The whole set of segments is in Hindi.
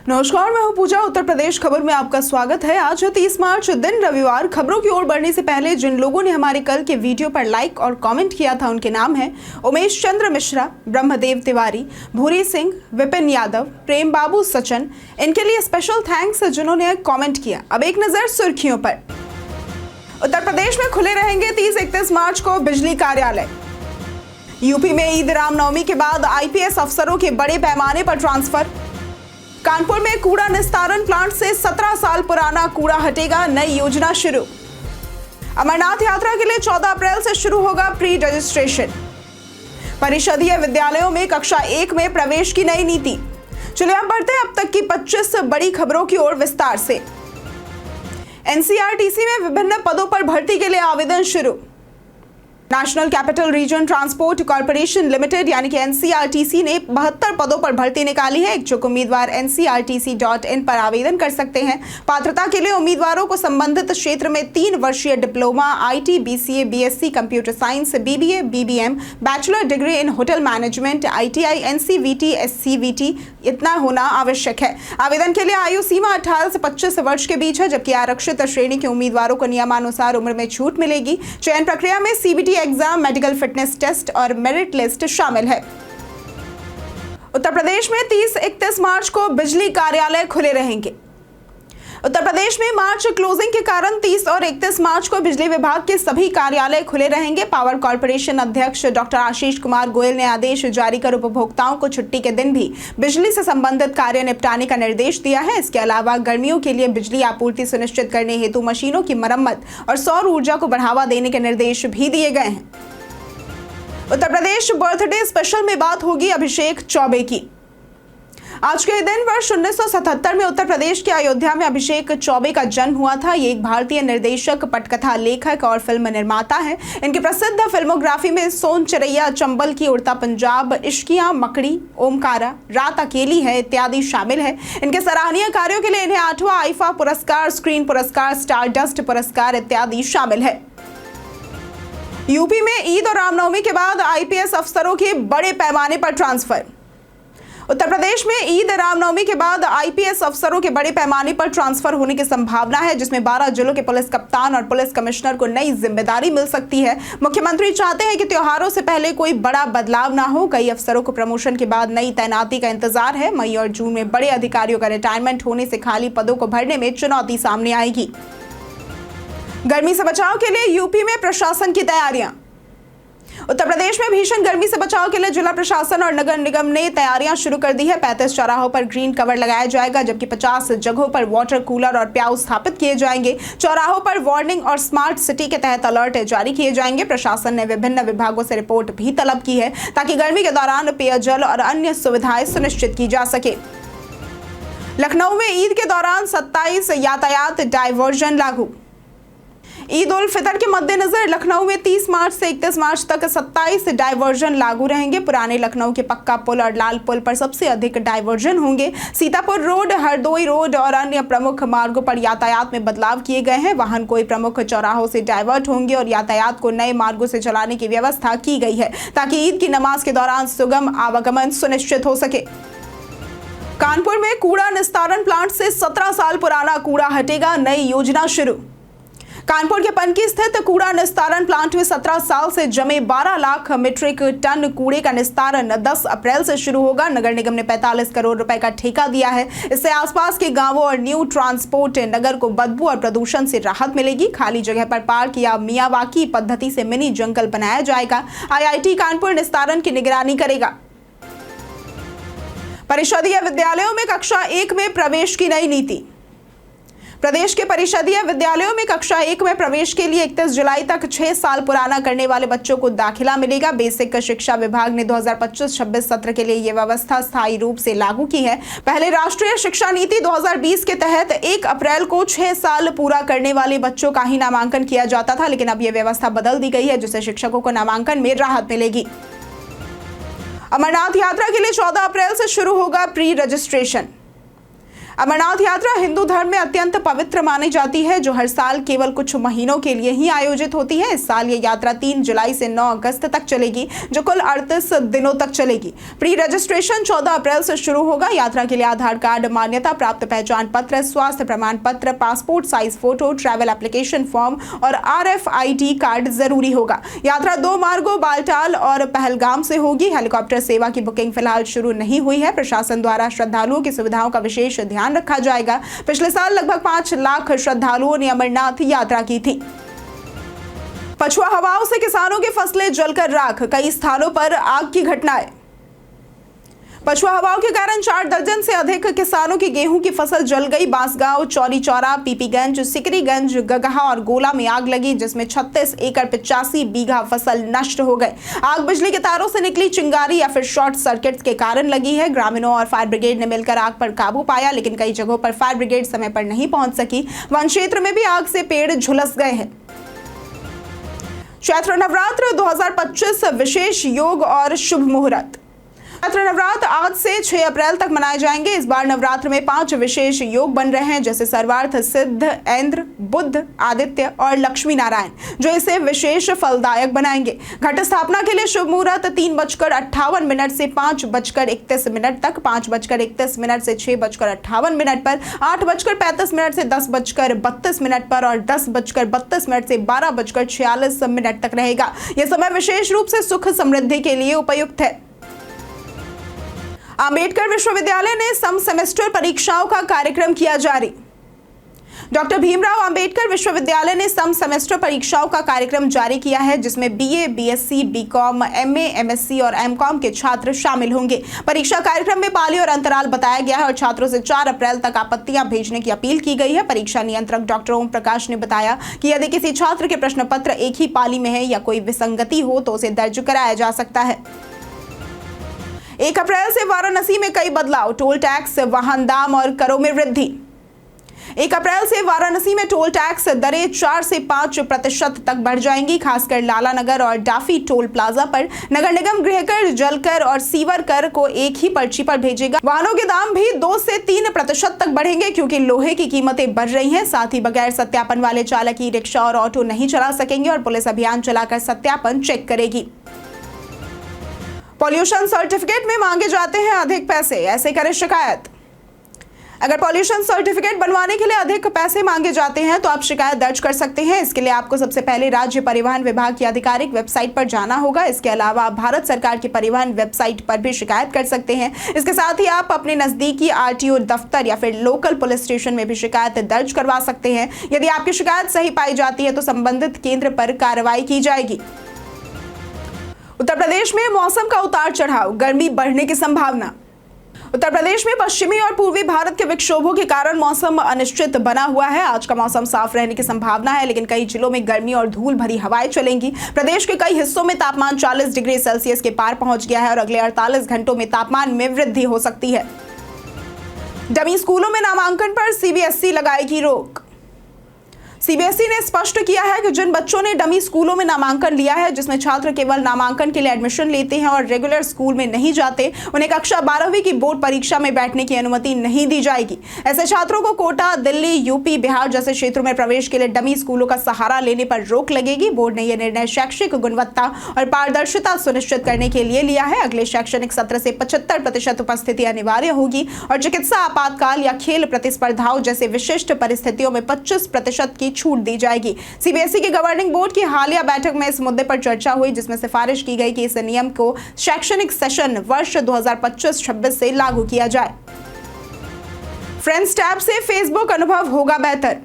नमस्कार, मैं हूं पूजा। उत्तर प्रदेश खबर में आपका स्वागत है। आज है 30 मार्च, दिन रविवार। खबरों की ओर बढ़ने से पहले जिन लोगों ने हमारे कल के वीडियो पर लाइक और कमेंट किया था उनके नाम हैं उमेश चंद्र मिश्रा, ब्रह्मदेव तिवारी, भूरी सिंह, विपिन यादव, प्रेम बाबू सचिन। इनके लिए स्पेशल थैंक्स जिन्होंने कॉमेंट किया। अब एक नजर सुर्खियों पर। उत्तर प्रदेश में खुले रहेंगे 30-31 मार्च को बिजली कार्यालय। यूपी में ईद रामनवमी के बाद आईपीएस अफसरों के बड़े पैमाने पर ट्रांसफर। कानपुर में कूड़ा निस्तारण प्लांट से 17 साल पुराना कूड़ा हटेगा, नई योजना शुरू। अमरनाथ यात्रा के लिए 14 अप्रैल से शुरू होगा प्री रजिस्ट्रेशन। परिषदीय विद्यालयों में कक्षा 1 में प्रवेश की नई नीति। चलिए अब बढ़ते हैं अब तक की 25 बड़ी खबरों की ओर विस्तार से। एनसीआरटीसी में विभिन्न पदों पर भर्ती के लिए आवेदन शुरू। National capital region transport corporation limited यानी कि एनसीआरटीसी ने 72 पदों पर भर्ती निकाली है। इच्छुक उम्मीदवार ncrtc.in पर आवेदन कर सकते हैं। पात्रता के लिए उम्मीदवारों को संबंधित क्षेत्र में 3 वर्षीय diploma, IT, BCA, BSc, computer science, BBA, BBM, bachelor degree in hotel management, ITI, NCVT, SCVT इतना होना आवश्यक है। आवेदन के लिए आयु सीमा 18 से 25 वर्ष के बीच है, जबकि आरक्षित श्रेणी के उम्मीदवारों को नियमानुसार उम्र में छूट मिलेगी। चयन प्रक्रिया में CBT exam, medical fitness test और मेरिट लिस्ट शामिल है। उत्तर प्रदेश में 30-31 मार्च को बिजली कार्यालय खुले रहेंगे। उत्तर प्रदेश में मार्च क्लोजिंग के कारण 30 और 31 मार्च को बिजली विभाग के सभी कार्यालय खुले रहेंगे। पावर कॉर्पोरेशन अध्यक्ष डॉक्टर आशीष कुमार गोयल ने आदेश जारी कर उपभोक्ताओं को छुट्टी के दिन भी बिजली से संबंधित कार्य निपटाने का निर्देश दिया है। इसके अलावा गर्मियों के लिए बिजली आपूर्ति सुनिश्चित करने हेतु मशीनों की मरम्मत और सौर ऊर्जा को बढ़ावा देने के निर्देश भी दिए गए हैं। उत्तर प्रदेश बर्थडे स्पेशल में बात होगी अभिषेक चौबे की। आज के दिन वर्ष 1977 में उत्तर प्रदेश के अयोध्या में अभिषेक चौबे का जन्म हुआ था। ये एक भारतीय निर्देशक, पटकथा लेखक और फिल्म निर्माता हैं। इनकी प्रसिद्ध फिल्मोग्राफी में सोन चिरैया, चंबल की, उड़ता पंजाब, इश्कियां, मकड़ी, ओमकारा, रात अकेली है इत्यादि शामिल है। इनके सराहनीय कार्यों के लिए इन्हें 8वां आईफा पुरस्कार, स्क्रीन पुरस्कार, स्टारडस्ट पुरस्कार इत्यादि शामिल है। यूपी में ईद और रामनवमी के बाद आईपीएस अफसरों के बड़े पैमाने पर ट्रांसफर। उत्तर प्रदेश में ईद रामनवमी के बाद आईपीएस अफसरों के बड़े पैमाने पर ट्रांसफर होने की संभावना है, जिसमें 12 जिलों के पुलिस कप्तान और पुलिस कमिश्नर को नई जिम्मेदारी मिल सकती है। मुख्यमंत्री चाहते हैं कि त्योहारों से पहले कोई बड़ा बदलाव ना हो। कई अफसरों को प्रमोशन के बाद नई तैनाती का इंतजार है। मई और जून में बड़े अधिकारियों का रिटायरमेंट होने से खाली पदों को भरने में चुनौती सामने आएगी। गर्मी से बचाव के लिए यूपी में प्रशासन की तैयारियां। उत्तर प्रदेश में भीषण गर्मी से बचाव के लिए जिला प्रशासन और नगर निगम ने तैयारियां शुरू कर दी है। 35 चौराहों पर ग्रीन कवर लगाया जाएगा, जबकि 50 जगहों पर वाटर कूलर और प्याऊ स्थापित किए जाएंगे। चौराहों पर वार्निंग और स्मार्ट सिटी के तहत अलर्ट जारी किए जाएंगे। प्रशासन ने विभिन्न विभागों से रिपोर्ट भी तलब की है, ताकि गर्मी के दौरान पेयजल और अन्य सुविधाएं सुनिश्चित की जा सके। लखनऊ में ईद के दौरान 27 यातायात डायवर्जन लागू। ईद उल फितर के मद्देनजर लखनऊ में 30 मार्च से 31 मार्च तक 27 डायवर्जन लागू रहेंगे। पुराने लखनऊ के पक्का पुल और लाल पुल पर सबसे अधिक डायवर्जन होंगे। सीतापुर रोड, हरदोई रोड और अन्य प्रमुख मार्गों पर यातायात में बदलाव किए गए हैं। वाहन कोई प्रमुख चौराहों से डायवर्ट होंगे और यातायात को नए मार्गों से चलाने की व्यवस्था की गई है, ताकि ईद की नमाज के दौरान सुगम आवागमन सुनिश्चित हो सके। कानपुर में कूड़ा निस्तारण प्लांट से 17 साल पुराना कूड़ा हटेगा, नई योजना शुरू। कानपुर के पनकी स्थित कूड़ा निस्तारण प्लांट में 17 साल से जमे 12 लाख मीट्रिक टन कूड़े का निस्तारण 10 अप्रैल से शुरू होगा। नगर निगम ने 45 करोड़ रुपए का ठेका दिया है। इससे आसपास के गांवों और न्यू ट्रांसपोर्ट नगर को बदबू और प्रदूषण से राहत मिलेगी। खाली जगह पर पार्क या मियावाकी पद्धति से मिनी जंगल बनाया जाएगा। आईआईटी कानपुर निस्तारण की निगरानी करेगा। परिषदीय विद्यालयों में कक्षा 1 में प्रवेश की नई नीति। प्रदेश के परिषदीय विद्यालयों में कक्षा 1 में प्रवेश के लिए 31 जुलाई तक 6 साल पुराना करने वाले बच्चों को दाखिला मिलेगा। बेसिक शिक्षा विभाग ने 2025-26 सत्र के लिए यह व्यवस्था स्थायी रूप से लागू की है। पहले राष्ट्रीय शिक्षा नीति 2020 के तहत 1 अप्रैल को 6 साल पूरा करने वाले बच्चों का ही नामांकन किया जाता था, लेकिन अब यह व्यवस्था बदल दी गई है, जिससे शिक्षकों को नामांकन में राहत मिलेगी। अमरनाथ यात्रा के लिए 14 अप्रैल से शुरू होगा प्री रजिस्ट्रेशन। अमरनाथ यात्रा हिंदू धर्म में अत्यंत पवित्र मानी जाती है, जो हर साल केवल कुछ महीनों के लिए ही आयोजित होती है। इस साल ये यात्रा 3 जुलाई से 9 अगस्त तक चलेगी, जो कुल 38 दिनों तक चलेगी। प्री रजिस्ट्रेशन 14 अप्रैल से शुरू होगा। यात्रा के लिए आधार कार्ड, मान्यता प्राप्त पहचान पत्र, स्वास्थ्य प्रमाण पत्र, passport size photo, travel application form और RFID कार्ड जरूरी होगा। यात्रा 2 मार्गों बालटाल और पहलगाम से होगी। हेलीकॉप्टर सेवा की बुकिंग फिलहाल शुरू नहीं हुई है। प्रशासन द्वारा श्रद्धालुओं की सुविधाओं का विशेष ध्यान रखा जाएगा। पिछले साल लगभग 5 लाख श्रद्धालुओं ने अमरनाथ यात्रा की थी। पछुआ हवाओं से किसानों की फसलें जलकर राख, कई स्थानों पर आग की घटनाएं। पछुआ हवाओं के कारण 4 दर्जन से अधिक किसानों की गेहूं की फसल जल गई। बांसगांव, चौरी चौरा, पीपीगंज, सिकरीगंज, गगहा और गोला में आग लगी, जिसमें 36 एकड़ 85 बीघा फसल नष्ट हो गए। आग बिजली के तारों से निकली चिंगारी या फिर शॉर्ट सर्किट के कारण लगी है। ग्रामीणों और फायर ब्रिगेड ने मिलकर आग पर काबू पाया, लेकिन कई जगहों पर फायर ब्रिगेड समय पर नहीं पहुंच सकी। वन क्षेत्र में भी आग से पेड़ झुलस गए हैं। चैत्र नवरात्र 2025 विशेष योग और शुभ मुहूर्त। चैत्र नवरात्र आज से 6 अप्रैल तक मनाए जाएंगे। इस बार नवरात्र में 5 विशेष योग बन रहे हैं, जैसे सर्वार्थ सिद्ध, इंद्र, बुध, आदित्य और लक्ष्मी नारायण, जो इसे विशेष फलदायक बनाएंगे। घट स्थापना के लिए शुभ मुहूर्त 3:58 से 5:31 तक, 5:31 से 6:58 पर, 8:35 से 10:32 पर और 10:32 से 12:46 तक रहेगा। यह समय विशेष रूप से सुख समृद्धि के लिए उपयुक्त है। अंबेडकर विश्वविद्यालय ने सम सेमेस्टर परीक्षाओं का कार्यक्रम किया जारी। डॉक्टर भीमराव अंबेडकर विश्वविद्यालय ने सम सेमेस्टर परीक्षाओं का कार्यक्रम जारी किया है, जिसमें BA, BSc, BCom, MA, MSc और MCom के छात्र शामिल होंगे। परीक्षा कार्यक्रम में पाली और अंतराल बताया गया है और छात्रों से 4 अप्रैल तक आपत्तियां भेजने की अपील की गई है। परीक्षा नियंत्रक डॉक्टर ओम प्रकाश ने बताया कि यदि किसी छात्र के प्रश्न पत्र एक ही पाली में है या कोई विसंगति हो तो उसे दर्ज कराया जा सकता है। 1 अप्रैल से वाराणसी में कई बदलाव, टोल टैक्स, वाहन दाम और करों में वृद्धि। 1 अप्रैल से वाराणसी में टोल टैक्स दरें 4 से 5% तक बढ़ जाएंगी। खासकर लाला नगर और डाफी टोल प्लाजा पर नगर निगम गृहकर, जलकर और सीवर कर को एक ही पर्ची पर भेजेगा। वाहनों के दाम भी 2 से 3% तक बढ़ेंगे, क्योंकि लोहे की कीमतें बढ़ रही हैं। साथ ही बगैर सत्यापन वाले चालक ई रिक्शा और ऑटो नहीं चला सकेंगे और पुलिस अभियान चलाकर सत्यापन चेक करेगी। पॉल्यूशन सर्टिफिकेट में मांगे जाते हैं अधिक पैसे, ऐसे करें शिकायत। अगर पॉल्यूशन सर्टिफिकेट बनवाने के लिए अधिक पैसे मांगे जाते हैं तो आप शिकायत दर्ज कर सकते हैं। इसके लिए आपको सबसे पहले राज्य परिवहन विभाग की आधिकारिक वेबसाइट पर जाना होगा। इसके अलावा आप भारत सरकार की परिवहन वेबसाइट पर भी शिकायत कर सकते हैं। इसके साथ ही आप अपने नजदीकी RTO दफ्तर या फिर लोकल पुलिस स्टेशन में भी शिकायत दर्ज करवा सकते हैं। यदि आपकी शिकायत सही पाई जाती है तो संबंधित केंद्र पर कार्रवाई की जाएगी। उत्तर प्रदेश में मौसम का उतार चढ़ाव, गर्मी बढ़ने की संभावना। उत्तर प्रदेश में पश्चिमी और पूर्वी भारत के विक्षोभों के कारण मौसम अनिश्चित बना हुआ है। आज का मौसम साफ रहने की संभावना है, लेकिन कई जिलों में गर्मी और धूल भरी हवाएं चलेंगी। प्रदेश के कई हिस्सों में तापमान 40 डिग्री सेल्सियस के पार पहुंच गया है और अगले 48 घंटों में तापमान में वृद्धि हो सकती है। डमी स्कूलों में नामांकन पर CBSE लगाएगी रोक। CBSE ने स्पष्ट किया है कि जिन बच्चों ने डमी स्कूलों में नामांकन लिया है, जिसमें छात्र केवल नामांकन के लिए एडमिशन लेते हैं और रेगुलर स्कूल में नहीं जाते, उन्हें कक्षा 12वीं की बोर्ड परीक्षा में बैठने की अनुमति नहीं दी जाएगी। ऐसे छात्रों को कोटा, दिल्ली, यूपी, बिहार जैसे क्षेत्रों में प्रवेश के लिए डमी स्कूलों का सहारा लेने पर रोक लगेगी। बोर्ड ने यह निर्णय शैक्षिक गुणवत्ता और पारदर्शिता सुनिश्चित करने के लिए लिया है। अगले शैक्षणिक सत्र से 75% उपस्थिति अनिवार्य होगी और चिकित्सा, आपातकाल या खेल प्रतिस्पर्धाओं जैसे विशिष्ट परिस्थितियों में 25% की छूट दी जाएगी। CBSE के गवर्निंग बोर्ड की हालिया बैठक में इस मुद्दे पर चर्चा हुई, जिसमें सिफारिश की गई कि इस नियम को शैक्षणिक सेशन वर्ष 2025-26 से लागू किया जाए। फ्रेंड्स टैब से फेसबुक अनुभव होगा बेहतर।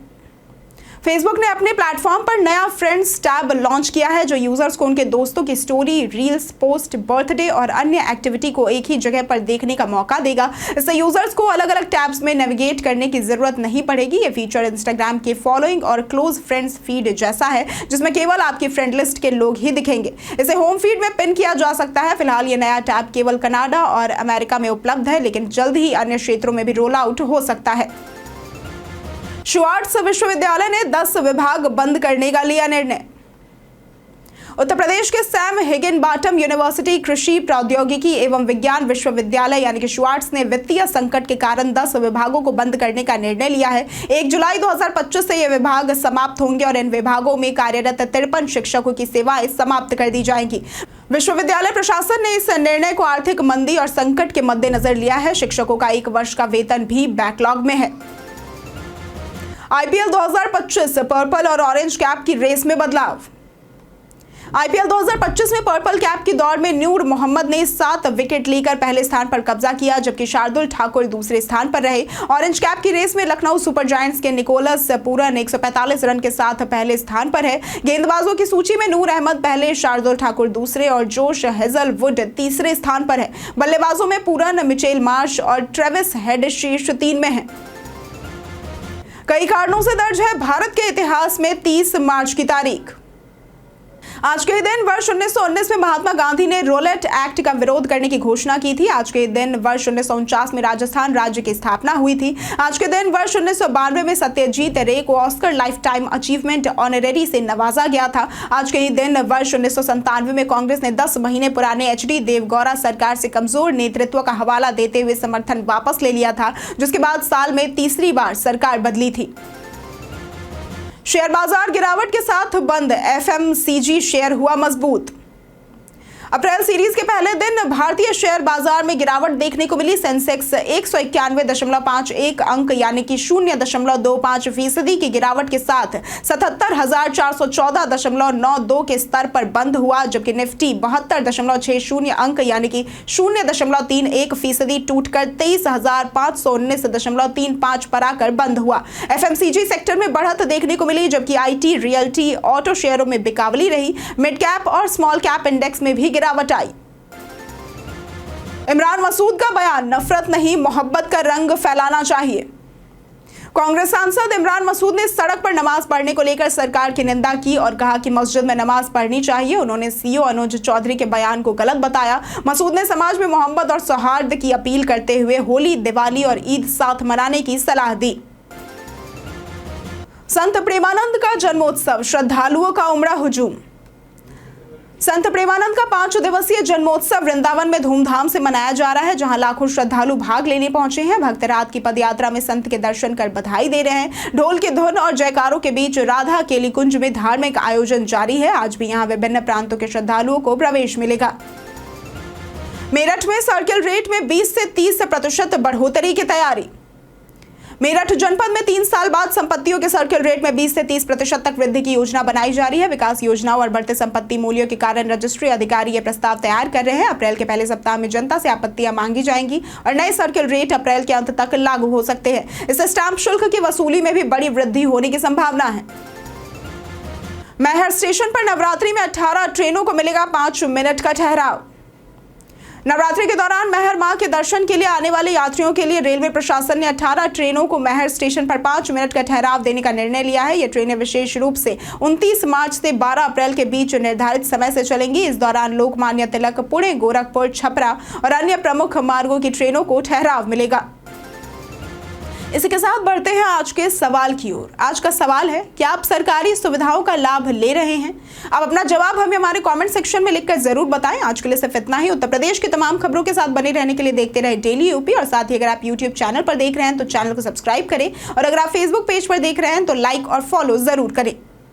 फेसबुक ने अपने प्लेटफॉर्म पर नया फ्रेंड्स टैब लॉन्च किया है, जो यूजर्स को उनके दोस्तों की स्टोरी, रील्स, पोस्ट, बर्थडे और अन्य एक्टिविटी को एक ही जगह पर देखने का मौका देगा। इससे यूजर्स को अलग अलग टैब्स में नेविगेट करने की जरूरत नहीं पड़ेगी। ये फीचर इंस्टाग्राम के फॉलोइंग और क्लोज फ्रेंड्स फीड जैसा है, जिसमें केवल आपकी फ्रेंड लिस्ट के लोग ही दिखेंगे। इसे होम फीड में पिन किया जा सकता है। फिलहाल ये नया टैब केवल कनाडा और अमेरिका में उपलब्ध है, लेकिन जल्द ही अन्य क्षेत्रों में भी रोल आउट हो सकता है। शुवार्ट्ज विश्वविद्यालय ने 10 विभाग बंद करने का लिया निर्णय। उत्तर प्रदेश के सैम हिगिनबॉटम यूनिवर्सिटी कृषि प्रौद्योगिकी एवं विज्ञान विश्वविद्यालय यानी कि श्वार्ट्स ने वित्तीय संकट के कारण 10 विभागों को बंद करने का निर्णय लिया है। 1 जुलाई 2025 से ये विभाग समाप्त होंगे और इन विभागों में कार्यरत 53 शिक्षकों की सेवाएं समाप्त कर दी जाएंगी। विश्वविद्यालय प्रशासन ने इस निर्णय को आर्थिक मंदी और संकट के मद्देनजर लिया है। शिक्षकों का 1 वर्ष का वेतन भी बैकलॉग में है। आईपीएल 2025 पर्पल और ऑरेंज कैप की रेस में बदलाव। आईपीएल 2025 में पर्पल कैप की दौड़ में नूर मोहम्मद ने 7 विकेट लेकर पहले स्थान पर कब्जा किया, जबकि शार्दुल ठाकुर दूसरे स्थान पर रहे। ऑरेंज कैप की रेस में लखनऊ सुपर जायंट्स के निकोलस पूरन 145 रन के साथ पहले स्थान पर है। गेंदबाजों की सूची में नूर अहमद पहले, शार्दुल ठाकुर दूसरे और जोश हेजलवुड तीसरे स्थान पर है। बल्लेबाजों में पूरन, मिचेल मार्श और ट्रेविस हेड शीर्ष 3 में है। कई कारणों से दर्ज है भारत के इतिहास में 30 मार्च की तारीख। आज के दिन वर्ष 1919 में महात्मा गांधी ने रोलेट एक्ट का विरोध करने की घोषणा की थी। आज के दिन वर्ष 1949 में राजस्थान राज्य की स्थापना हुई थी। आज के दिन वर्ष 1992 में सत्यजीत रे को Oscar life time achievement honorary से नवाजा गया था। आज के ही दिन वर्ष 1997 में कांग्रेस ने 10 महीने पुराने एचडी देवगौड़ा सरकार से कमजोर नेतृत्व का हवाला देते हुए समर्थन वापस ले लिया था, जिसके बाद साल में तीसरी बार सरकार बदली थी। शेयर बाजार गिरावट के साथ बंद, एफएमसीजी शेयर हुआ मजबूत। अप्रैल सीरीज के पहले दिन भारतीय शेयर बाजार में गिरावट देखने को मिली। सेंसेक्स 191.51 अंक यानी कि 0.25% की गिरावट के साथ 77,414.92 के स्तर पर बंद हुआ, जबकि निफ्टी 72.60 अंक यानी कि 0.31% टूटकर 23,519.35 पर आकर बंद हुआ। एफएमसीजी सेक्टर में बढ़त देखने को मिली, जबकि आईटी, रियल्टी, ऑटो शेयरों में बिकावली रही। मिड कैप और स्मॉल कैप इंडेक्स में भी गिरावट आई। इमरान मसूद का बयान, नफरत नहीं मोहब्बत का रंग फैलाना चाहिए। कांग्रेस सांसद इमरान मसूद ने सड़क पर नमाज पढ़ने को लेकर सरकार की निंदा की और कहा कि मस्जिद में नमाज पढ़नी चाहिए। उन्होंने सीईओ अनुज चौधरी के बयान को गलत बताया। मसूद ने समाज में मोहब्बत और सौहार्द की अपील करते हुए होली, दिवाली और ईद साथ मनाने की सलाह दी। संत प्रेमानंद का जन्मोत्सव, श्रद्धालुओं का उमड़ा हुजूम। संत प्रेमानंद का 5 दिवसीय जन्मोत्सव वृंदावन में धूमधाम से मनाया जा रहा है, जहां लाखों श्रद्धालु भाग लेने पहुंचे हैं। भक्त रात की पदयात्रा में संत के दर्शन कर बधाई दे रहे हैं। ढोल की धुन और जयकारों के बीच राधा केली कुंज में धार्मिक आयोजन जारी है। आज भी यहां विभिन्न प्रांतों के श्रद्धालुओं को प्रवेश मिलेगा। मेरठ में सर्किल रेट में 20 से 30% बढ़ोतरी की तैयारी। मेरठ जनपद में 3 साल बाद संपत्तियों के सर्किल रेट में 20 से 30% तक वृद्धि की योजना बनाई जा रही है। विकास योजनाओं और बढ़ते संपत्ति मूल्यों के कारण रजिस्ट्री अधिकारी ये प्रस्ताव तैयार कर रहे हैं। अप्रैल के पहले सप्ताह में जनता से आपत्तियां मांगी जाएंगी और नए सर्किल रेट अप्रैल के अंत तक लागू हो सकते हैं। इससे स्टैंप शुल्क की वसूली में भी बड़ी वृद्धि होने की संभावना है। मैहर स्टेशन पर नवरात्रि में 18 ट्रेनों को मिलेगा 5 मिनट का ठहराव। नवरात्रि के दौरान मैहर मां के दर्शन के लिए आने वाले यात्रियों के लिए रेलवे प्रशासन ने 18 ट्रेनों को मैहर स्टेशन पर 5 मिनट का ठहराव देने का निर्णय लिया है। ये ट्रेनें विशेष रूप से 29 मार्च से 12 अप्रैल के बीच निर्धारित समय से चलेंगी। इस दौरान लोकमान्य तिलक, पुणे, गोरखपुर, छपरा और अन्य प्रमुख मार्गों की ट्रेनों को ठहराव मिलेगा। इसी के साथ बढ़ते हैं आज के सवाल की ओर। आज का सवाल है, क्या आप सरकारी सुविधाओं का लाभ ले रहे हैं? आप अपना जवाब हमें हमारे कमेंट सेक्शन में लिखकर जरूर बताएं। आज के लिए सिर्फ इतना ही। उत्तर प्रदेश की तमाम खबरों के साथ बने रहने के लिए देखते रहे डेली यूपी, और साथ ही अगर आप यूट्यूब चैनल पर देख रहे हैं तो चैनल को सब्सक्राइब करें, और अगर आप फेसबुक पेज पर देख रहे हैं तो लाइक और फॉलो जरूर करें।